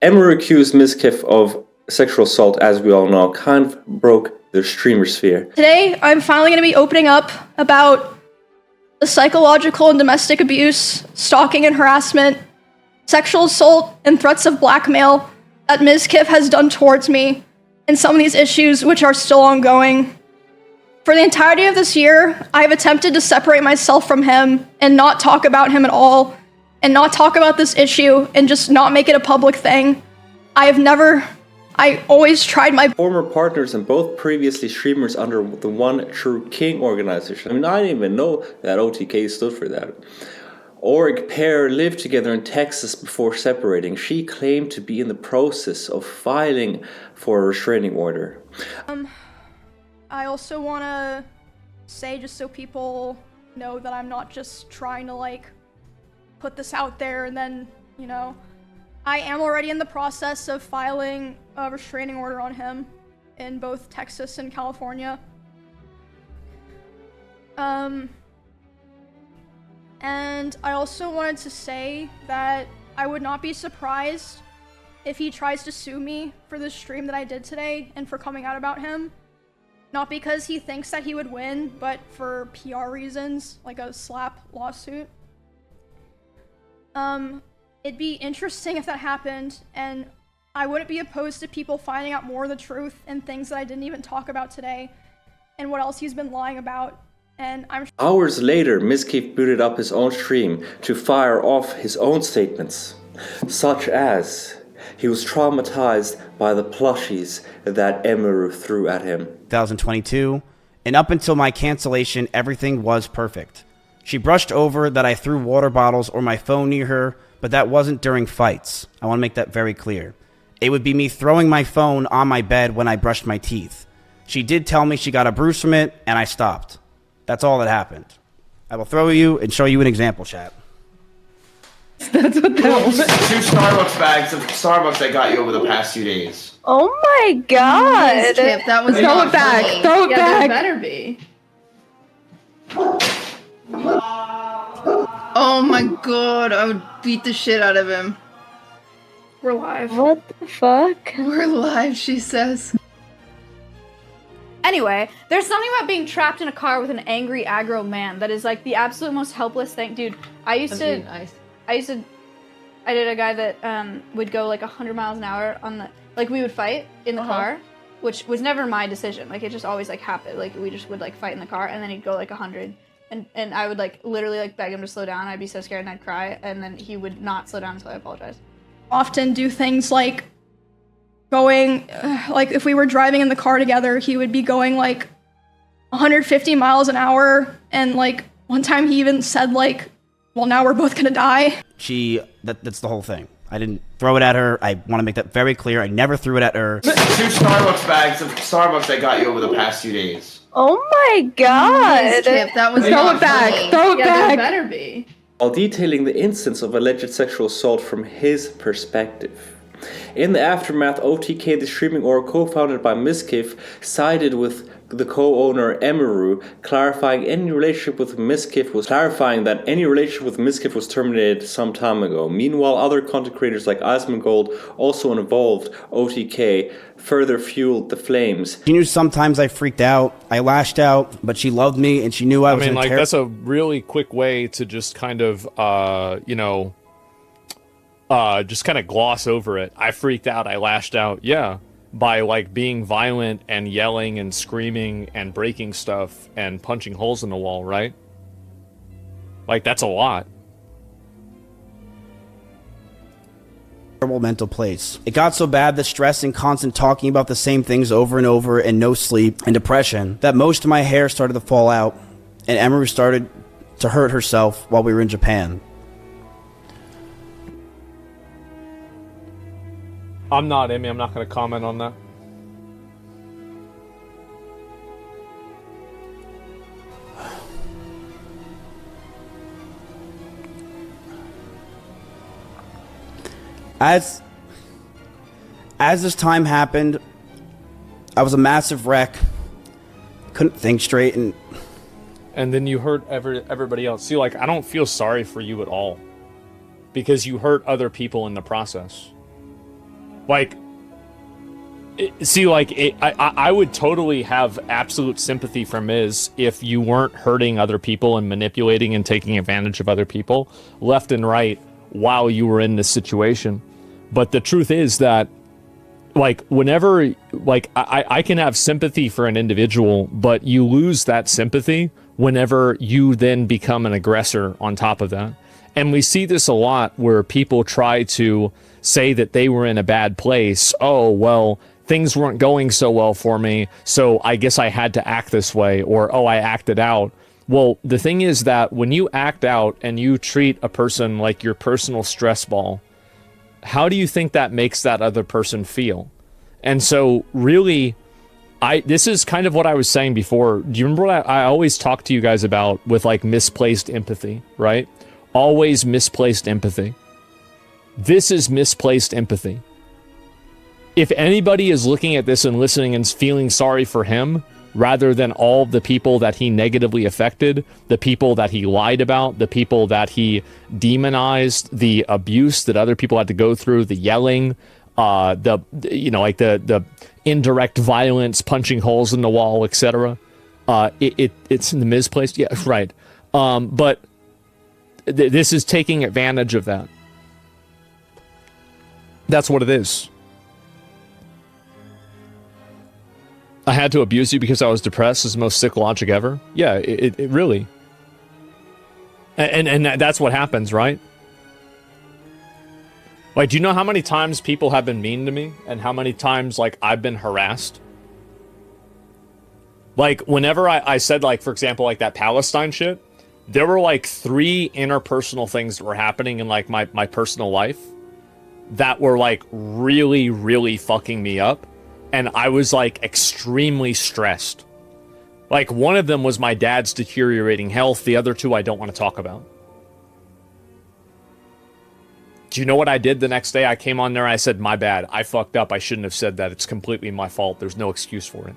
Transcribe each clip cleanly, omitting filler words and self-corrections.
Emiru accused Mizkif of sexual assault, as we all know, kind of broke the streamer sphere. Today, I'm finally going to be opening up about the psychological and domestic abuse, stalking and harassment, sexual assault, and threats of blackmail that Mizkif has done towards me, and some of these issues which are still ongoing. For the entirety of this year, I have attempted to separate myself from him and not talk about him at all, and not talk about this issue and just not make it a public thing. I always tried my former partners and both previously streamers under the One True King organization. I mean, I didn't even know that OTK stood for that. Oric pair lived together in Texas before separating. She claimed to be in the process of filing for a restraining order. I also want to say, just so people know, that I'm not just trying to put this out there and then, I am already in the process of filing a restraining order on him in both Texas and California. And I also wanted to say that I would not be surprised if he tries to sue me for this stream that I did today and for coming out about him. Not because he thinks that he would win, but for PR reasons, like a slap lawsuit. It'd be interesting if that happened, and I wouldn't be opposed to people finding out more of the truth and things that I didn't even talk about today, and what else he's been lying about. And Hours later, Mizkif booted up his own stream to fire off his own statements, such as he was traumatized by the plushies that Emiru threw at him. 2022, and up until my cancellation, everything was perfect. She brushed over that I threw water bottles or my phone near her, but that wasn't during fights. I want to make that very clear. It would be me throwing my phone on my bed when I brushed my teeth. She did tell me she got a bruise from it, and I stopped. That's all that happened. I will throw you and show you an example, chat. That's what that was. 2 Starbucks bags of Starbucks I got you over the past few days. Oh my god! Skip, that was Throw it back! funny. Throw it Yeah, back! there better be. Oh my god, I would beat the shit out of him. we're live. What the fuck? We're live, she says. Anyway, there's something about being trapped in a car with an angry, aggro man that is like the absolute most helpless thing. Dude, I did a guy that would go like 100 miles an hour on the, like we would fight in the car, which was never my decision. Like it just always like happened. Like we just would like fight in the car and then he'd go like 100 and I would like literally like beg him to slow down. I'd be so scared and I'd cry and then he would not slow down until I apologized. Often do things like going, like if we were driving in the car together, he would be going like 150 miles an hour, and like one time he even said like, well, now we're both gonna die. That's the whole thing. I didn't throw it at her. I want to make that very clear. I never threw it at her. 2 Starbucks bags of Starbucks I got you over the past few days. Oh my god! Skip, that was Throw it back! funny. Throw it Yeah, back! there better be. While detailing the instance of alleged sexual assault from his perspective. In the aftermath, OTK, the streaming org co-founded by Mizkif, sided with the co-owner Emiru, clarifying that any relationship with Mizkif was terminated some time ago. Meanwhile, other content creators like Asmongold, also involved OTK, further fueled the flames. She knew sometimes I freaked out. I lashed out, but she loved me and she knew I was mean, like, that's a really quick way to just kind of, just kind of gloss over it. I freaked out. I lashed out. Yeah. By like being violent and yelling and screaming and breaking stuff and punching holes in the wall, right? Like, that's a lot. Terrible mental place. It got so bad that stress and constant talking about the same things over and over and no sleep and depression that most of my hair started to fall out and Emiru started to hurt herself while we were in Japan. I'm not going to comment on that. As this time happened, I was a massive wreck. Couldn't think straight, and then you hurt everybody else. See, like, I don't feel sorry for you at all, because you hurt other people in the process. Like, see, like, I would totally have absolute sympathy for Miz if you weren't hurting other people and manipulating and taking advantage of other people left and right while you were in this situation. But the truth is that, like, whenever, like, I can have sympathy for an individual, but you lose that sympathy whenever you then become an aggressor on top of that. And we see this a lot where people try to say that they were in a bad place. Oh, well, things weren't going so well for me, so I guess I had to act this way, or, oh, I acted out. Well, the thing is that when you act out and you treat a person like your personal stress ball, how do you think that makes that other person feel? And so, really, this is kind of what I was saying before. Do you remember what I always talk to you guys about with, like, misplaced empathy, right? Always misplaced empathy. This is misplaced empathy. If anybody is looking at this and listening and feeling sorry for him, rather than all the people that he negatively affected, the people that he lied about, the people that he demonized, the abuse that other people had to go through, the yelling, the indirect violence, punching holes in the wall, etc. It's in the misplaced, yeah, right. But this is taking advantage of that. That's what it is. I had to abuse you because I was depressed is the most sick logic ever. Yeah, it really. And that's what happens, right? Like, do you know how many times people have been mean to me? And how many times, like, I've been harassed? Like, whenever I said, like, for example, like, that Palestine shit, there were, like, 3 interpersonal things that were happening in, like, my personal life that were, like, really, really fucking me up. And I was, like, extremely stressed. Like, one of them was my dad's deteriorating health. The other 2 I don't want to talk about. Do you know what I did the next day? I came on there and I said, my bad. I fucked up. I shouldn't have said that. It's completely my fault. There's no excuse for it.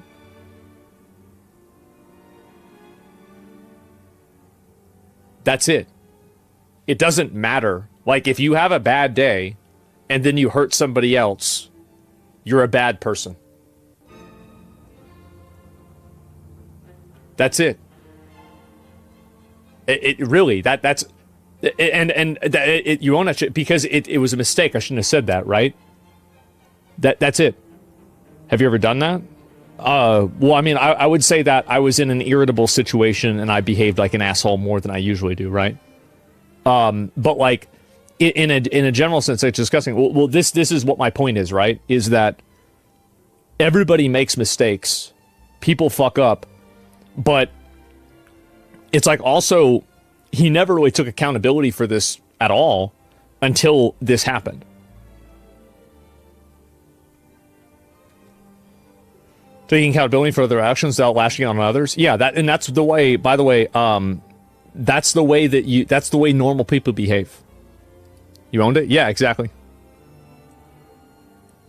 That's it. It doesn't matter. Like, if you have a bad day and then you hurt somebody else, you're a bad person. That's it. It really, that's, you own that shit because it was a mistake. I shouldn't have said that, right? That's it. Have you ever done that? Well, I mean, I would say that I was in an irritable situation and I behaved like an asshole more than I usually do, right? But like, in a general sense, it's disgusting. Well, this is what my point is, right? Is that everybody makes mistakes. People fuck up. But it's like also, he never really took accountability for this at all until this happened. Taking accountability for their actions without lashing out on others. Yeah, that's the way, by the way, that's the way normal people behave. You owned it? Yeah, exactly.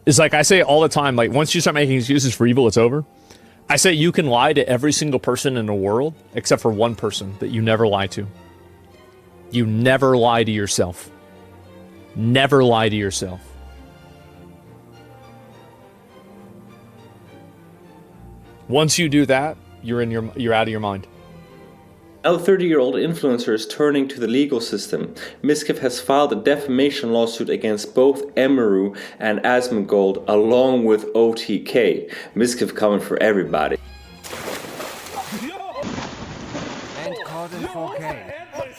It's like I say all the time, like, once you start making excuses for evil, it's over. I say you can lie to every single person in the world except for one person that you never lie to. You never lie to yourself. Never lie to yourself. Once you do that, you're out of your mind. Now the 30-year-old influencer is turning to the legal system. Mizkif has filed a defamation lawsuit against both Emiru and Asmongold along with OTK. Mizkif coming for everybody. And caught in 4K. I'm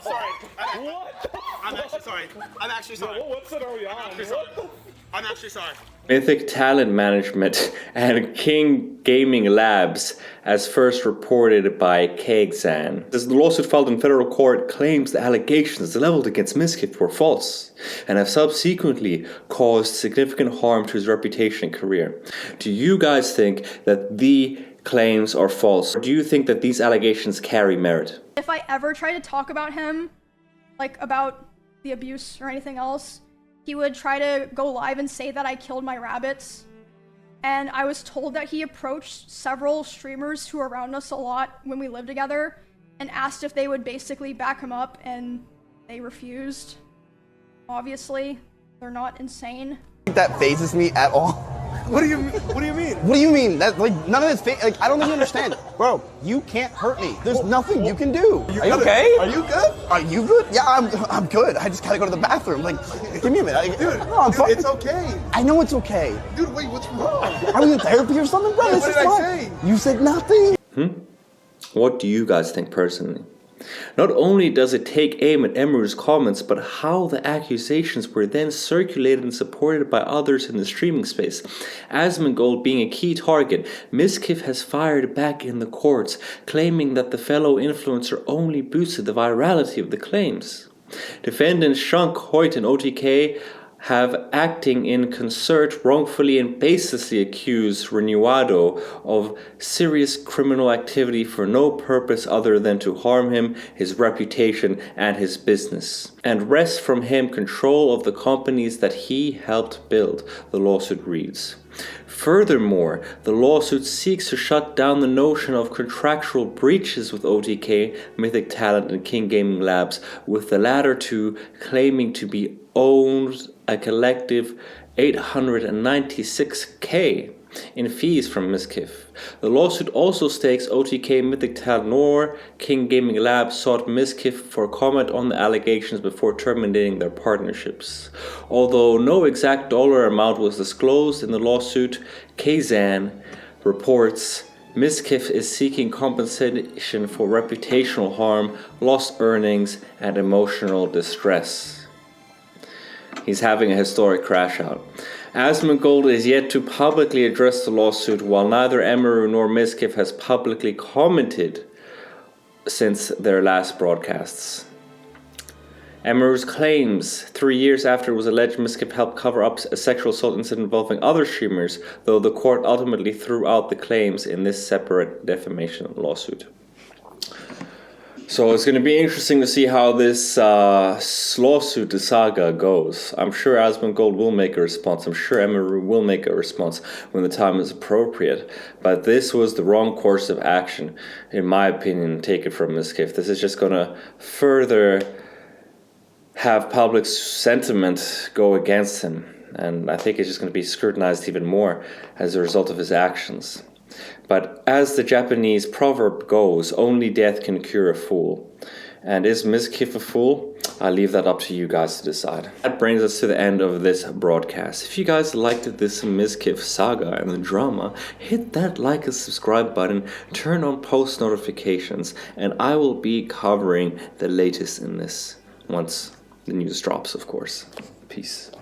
sorry. I'm actually sorry. I'm actually sorry. What set are we on? I'm actually sorry. Mythic Talent Management and King Gaming Labs, as first reported by Kegzan. The lawsuit filed in federal court claims the allegations leveled against Mizkif were false and have subsequently caused significant harm to his reputation and career. Do you guys think that the claims are false? Or do you think that these allegations carry merit? If I ever try to talk about him, like about the abuse or anything else, he would try to go live and say that I killed my rabbits. And I was told that he approached several streamers who were around us a lot when we lived together and asked if they would basically back him up, and they refused. Obviously, they're not insane. That phases me at all. What do you mean? What do you mean? That like none of this like I don't think you understand. Bro, you can't hurt me. There's nothing you can do. Are you okay? Are you good? Are you good? Yeah, I'm good. I just gotta go to the bathroom. Like, give me a minute. Dude, I'm fine. it's okay. I know it's okay. Dude, wait, what's wrong? Are we in therapy or something, bro? What did I say? You said nothing. What do you guys think personally? Not only does it take aim at Emiru's comments, but how the accusations were then circulated and supported by others in the streaming space. Asmongold being a key target, Mizkif has fired back in the courts, claiming that the fellow influencer only boosted the virality of the claims. Defendants Shunk, Hoyt and OTK have, acting in concert, wrongfully and baselessly accused Renuado of serious criminal activity for no purpose other than to harm him, his reputation, and his business, and wrest from him control of the companies that he helped build, the lawsuit reads. Furthermore, the lawsuit seeks to shut down the notion of contractual breaches with OTK, Mythic Talent, and King Gaming Labs, with the latter two claiming to be owed a collective $896K in fees from Mizkif. The lawsuit also stakes OTK, Mythic Talent, nor King Gaming Labs sought Mizkif for comment on the allegations before terminating their partnerships. Although no exact dollar amount was disclosed in the lawsuit, Kazan reports Mizkif is seeking compensation for reputational harm, lost earnings, and emotional distress. He's having a historic crash out. Asmongold is yet to publicly address the lawsuit, while neither Emiru nor Mizkif has publicly commented since their last broadcasts. Emiru's claims 3 years after it was alleged Mizkif helped cover up a sexual assault incident involving other streamers, though the court ultimately threw out the claims in this separate defamation lawsuit. So it's going to be interesting to see how this lawsuit, the saga, goes. I'm sure Asmongold will make a response. I'm sure Emiru will make a response when the time is appropriate. But this was the wrong course of action, in my opinion, taken from Mizkif. This is just going to further have public sentiment go against him. And I think it's just going to be scrutinized even more as a result of his actions. But as the Japanese proverb goes, only death can cure a fool. And is Mizkif a fool? I'll leave that up to you guys to decide. That brings us to the end of this broadcast. If you guys liked this Mizkif saga and the drama, hit that like and subscribe button, turn on post notifications, and I will be covering the latest in this once the news drops, of course. Peace.